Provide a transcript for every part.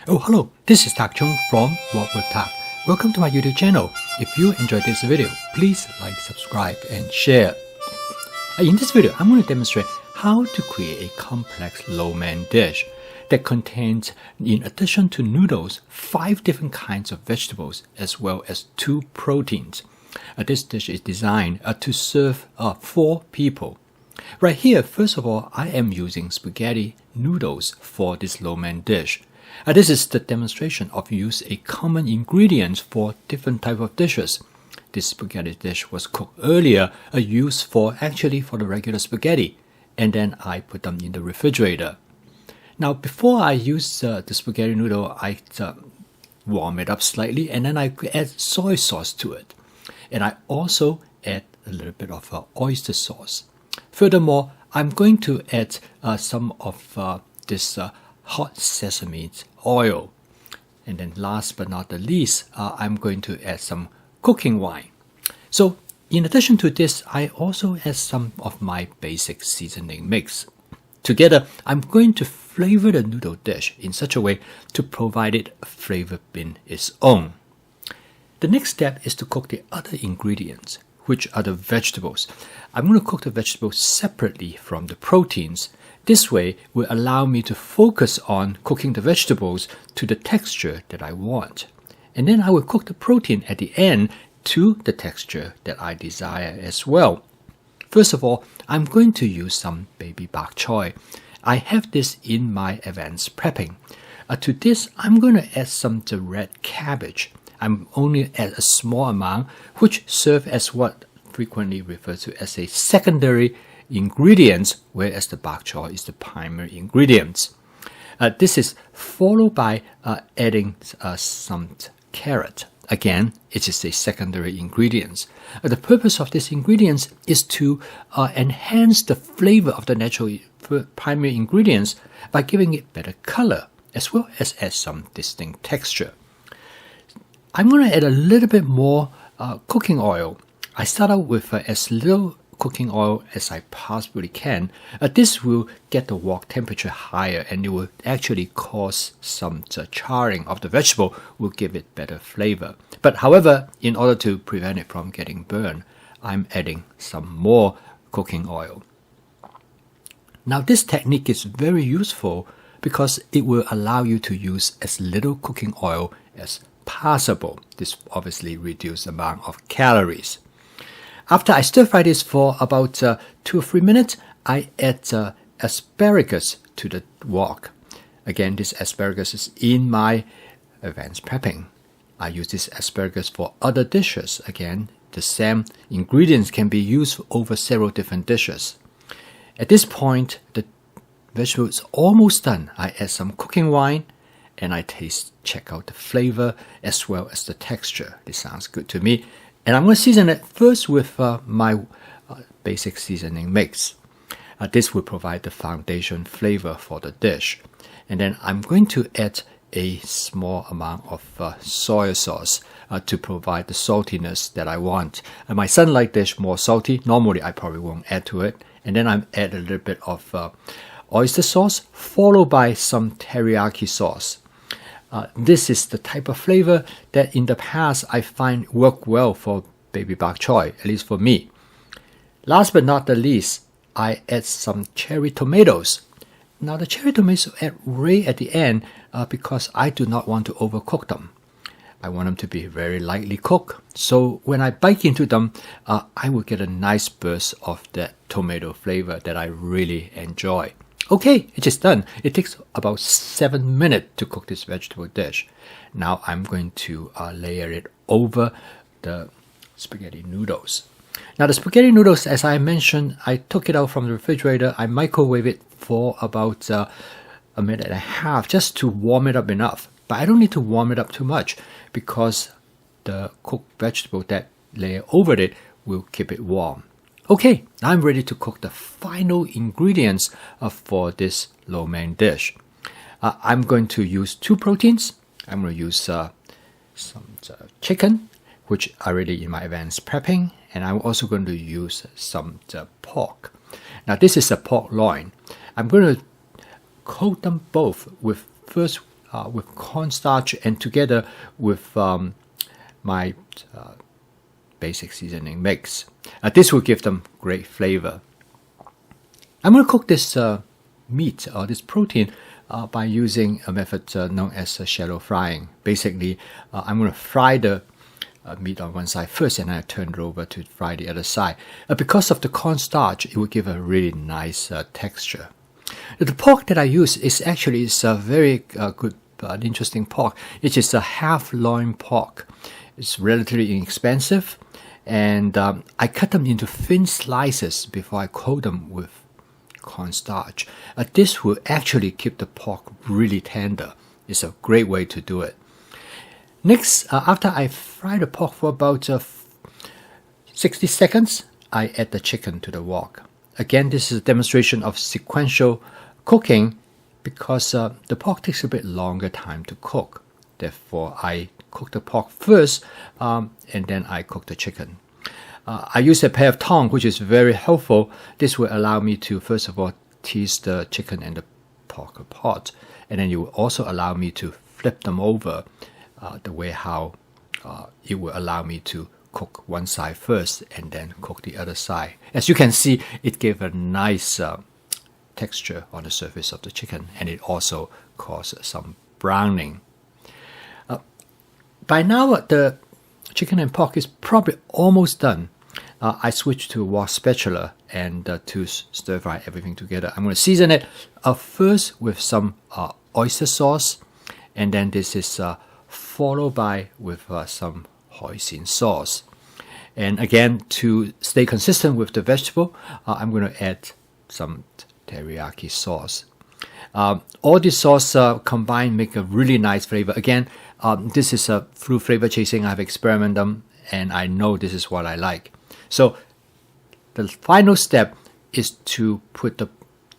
Oh, hello, this is Tak Chung from Walk with Tak. Welcome to my YouTube channel. If you enjoyed this video, please like, subscribe, and share. In this video, I'm going to demonstrate how to create a complex lo-mein dish that contains, in addition to noodles, 5 different kinds of vegetables as well as 2 proteins. This dish is designed to serve 4 people. Right here, first of all, I am using spaghetti noodles for this lo-mein dish. This is the demonstration of use a common ingredient for different type of dishes. This spaghetti dish was cooked earlier, used for the regular spaghetti, and then I put them in the refrigerator. Now, before I use the spaghetti noodle, I warm it up slightly, and then I add soy sauce to it. And I also add a little bit of oyster sauce. Furthermore, I'm going to add some of this hot sesame oil. And then last but not the least, I'm going to add some cooking wine. So in addition to this, I also add some of my basic seasoning mix. Together, I'm going to flavor the noodle dish in such a way to provide it a flavor in its own. The next step is to cook the other ingredients, which are the vegetables. I'm going to cook the vegetables separately from the proteins. This way will allow me to focus on cooking the vegetables to the texture that I want. And then I will cook the protein at the end to the texture that I desire as well. First of all, I'm going to use some baby bok choy. I have this in my advanced prepping. To this, I'm going to add some the red cabbage. I'm only add a small amount, which serve as what frequently referred to as a secondary ingredient, whereas the bok choy is the primary ingredient. This is followed by adding some carrot. Again, it is a secondary ingredient. The purpose of this ingredient is to enhance the flavor of the natural primary ingredients by giving it better color, as well as add some distinct texture. I'm going to add a little bit more cooking oil. I start out with as little cooking oil as I possibly can. This will get the wok temperature higher, and it will actually cause some charring of the vegetable, will give it better flavor. But however, in order to prevent it from getting burned, I'm adding some more cooking oil. Now this technique is very useful because it will allow you to use as little cooking oil as possible. This obviously reduces the amount of calories. After I stir fry this for about 2 or 3 minutes, I add asparagus to the wok. Again, this asparagus is in my advanced prepping. I use this asparagus for other dishes. Again, the same ingredients can be used over several different dishes. At this point, the vegetable is almost done. I add some cooking wine, and I check out the flavor as well as the texture. This sounds good to me. And I'm going to season it first with my basic seasoning mix. This will provide the foundation flavor for the dish. And then I'm going to add a small amount of soy sauce to provide the saltiness that I want. And my son likes this more salty. Normally, I probably won't add to it. And then I add a little bit of oyster sauce, followed by some teriyaki sauce. This is the type of flavor that in the past I find work well for baby bok choy, at least for me. Last but not the least, I add some cherry tomatoes. Now the cherry tomatoes add right at the end because I do not want to overcook them. I want them to be very lightly cooked. So when I bite into them, I will get a nice burst of that tomato flavor that I really enjoy. Okay, it is done. It takes about 7 minutes to cook this vegetable dish. Now I'm going to layer it over the spaghetti noodles. Now the spaghetti noodles, as I mentioned, I took it out from the refrigerator. I microwave it for about 1.5 minutes just to warm it up enough. But I don't need to warm it up too much because the cooked vegetable that layer over it will keep it warm. Okay, now I'm ready to cook the final ingredients for this lo-mein dish. I'm going to use 2 proteins. I'm going to use some chicken, which are already in my advanced prepping, and I'm also going to use some pork. Now this is a pork loin. I'm going to coat them both with first with cornstarch and together with my basic seasoning mix. This will give them great flavor. I'm going to cook this meat or this protein by using a method known as shallow frying. Basically, I'm going to fry the meat on one side first and I turn it over to fry the other side. Because of the cornstarch, it will give a really nice texture. The pork that I use is actually a very good, interesting pork. It is a half loin pork. It's relatively inexpensive, and I cut them into thin slices before I coat them with cornstarch. This will actually keep the pork really tender. It's a great way to do it. Next, after I fry the pork for about 60 seconds, I add the chicken to the wok. Again, this is a demonstration of sequential cooking because the pork takes a bit longer time to cook. Therefore, I cook the pork first and then I cook the chicken. I use a pair of tongs, which is very helpful. This will allow me to, first of all, tease the chicken and the pork apart. And then it will also allow me to flip them over the way how it will allow me to cook one side first and then cook the other side. As you can see, it gave a nice texture on the surface of the chicken, and it also caused some browning. By now, the chicken and pork is probably almost done. I switched to a wok spatula and to stir fry everything together. I'm going to season it first with some oyster sauce, and then this is followed by with some hoisin sauce. And again, to stay consistent with the vegetable, I'm going to add some teriyaki sauce. All this sauce combined make a really nice flavor. Again, this is through flavor chasing. I've experimented them and I know this is what I like. So the final step is to put the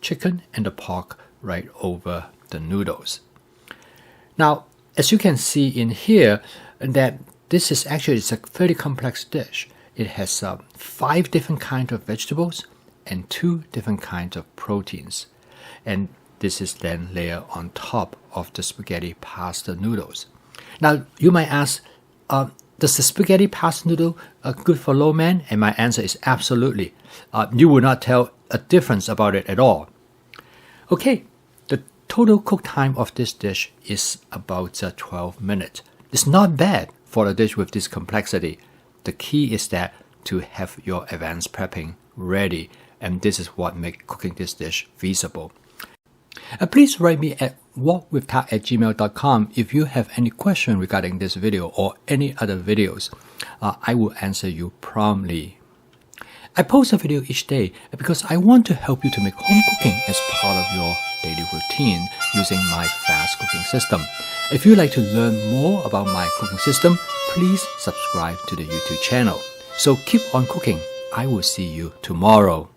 chicken and the pork right over the noodles. Now, as you can see in here, that this is actually a fairly complex dish. It has 5 different kinds of vegetables and 2 different kinds of proteins. And this is then layered on top of the spaghetti pasta noodles. Now, you might ask, does the spaghetti pasta noodle good for low man? And my answer is absolutely. You will not tell a difference about it at all. Okay, the total cook time of this dish is about 12 minutes. It's not bad for a dish with this complexity. The key is that to have your advanced prepping ready, and this is what makes cooking this dish feasible. Please write me at walkwithtak@gmail.com if you have any question regarding this video or any other videos. I will answer you promptly. I post a video each day because I want to help you to make home cooking as part of your daily routine using my fast cooking system. If you'd like to learn more about my cooking system, please subscribe to the YouTube channel. So keep on cooking. I will see you tomorrow.